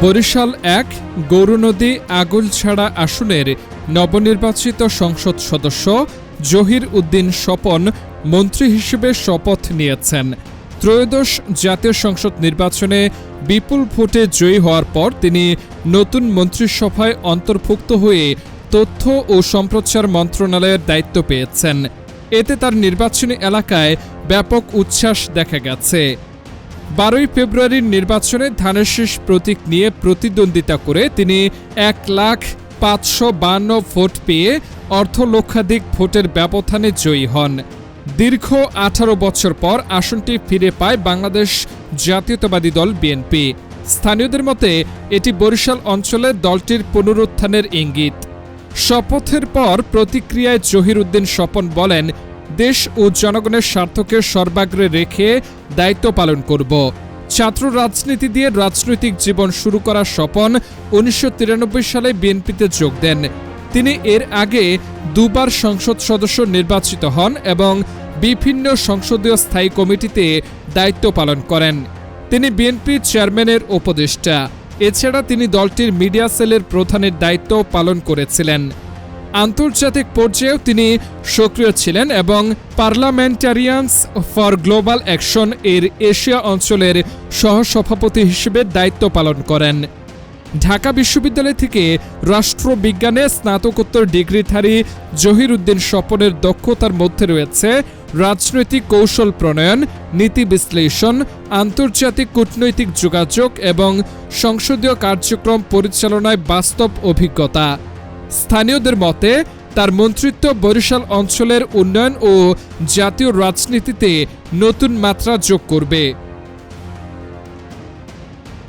বরিশাল ১ গৌরনদী আগলছাড়া আসনের নবনির্বাচিত সংসদ সদস্য জহির উদ্দিন স্বপন মন্ত্রী হিসেবে শপথ নিয়েছেন। ত্রয়োদশ জাতীয় সংসদ নির্বাচনে বিপুল ভোটে জয়ী হওয়ার পর তিনি নতুন মন্ত্রিসভায় অন্তর্ভুক্ত হয়ে তথ্য ও সম্প্রচার মন্ত্রণালয়ের দায়িত্ব পেয়েছেন। এতে তার নির্বাচনী এলাকায় ব্যাপক উচ্ছ্বাস দেখা গেছে। 12 ফেব্রুয়ারির নির্বাচনে ধানের শীষ প্রতীক নিয়ে প্রতিদ্বন্দ্বিতা করে তিনি 1,552,000 ভোট পেয়ে অর্ধলক্ষাধিক ভোটের ব্যবধানে জয়ী হন। দীর্ঘ 18 বছর পর আসনটি ফিরে পায় বাংলাদেশ জাতীয়তাবাদী দল বিএনপি। স্থানীয়দের মতে এটি বরিশাল অঞ্চলে দলটির পুনরুত্থানের ইঙ্গিত। শপথের পর প্রতিক্রিয়ায় জহির উদ্দিন স্বপন বলেন, দেশ ও জনগণের স্বার্থকে সর্বাগ্রে রেখে দায়িত্ব পালন করব। ছাত্র রাজনীতি দিয়ে রাজনৈতিক জীবন শুরু করা স্বপন 1993 সালে বিএনপিতে যোগ দেন। তিনি এর আগে দুবার সংসদ সদস্য নির্বাচিত হন এবং বিভিন্ন সংসদীয় স্থায়ী কমিটিতে দায়িত্ব পালন করেন। তিনি বিএনপি চেয়ারম্যানের উপদেষ্টা। এছাড়া তিনি দলটির মিডিয়া সেলের প্রধানের দায়িত্ব পালন করেছিলেন। আন্তর্জাতিক পর্যায়েও তিনি সক্রিয় ছিলেন এবং পার্লামেন্টারিয়ানস ফর গ্লোবাল অ্যাকশন এর এশিয়া অঞ্চলের সহসভাপতি হিসেবে দায়িত্ব পালন করেন। ঢাকা বিশ্ববিদ্যালয় থেকে রাষ্ট্রবিজ্ঞানে স্নাতকোত্তর ডিগ্রিধারী জহির উদ্দিন স্বপনের দক্ষতার মধ্যে রয়েছে রাজনৈতিক কৌশল প্রণয়ন, নীতি বিশ্লেষণ, আন্তর্জাতিক কূটনৈতিক যোগাযোগ এবং সংসদীয় কার্যক্রম পরিচালনায় বাস্তব অভিজ্ঞতা। স্থানীয়দের মতে তার মন্ত্রিত্ব বরিশাল অঞ্চলের উন্নয়ন ও জাতীয় রাজনীতিতে নতুন মাত্রা যোগ করবে।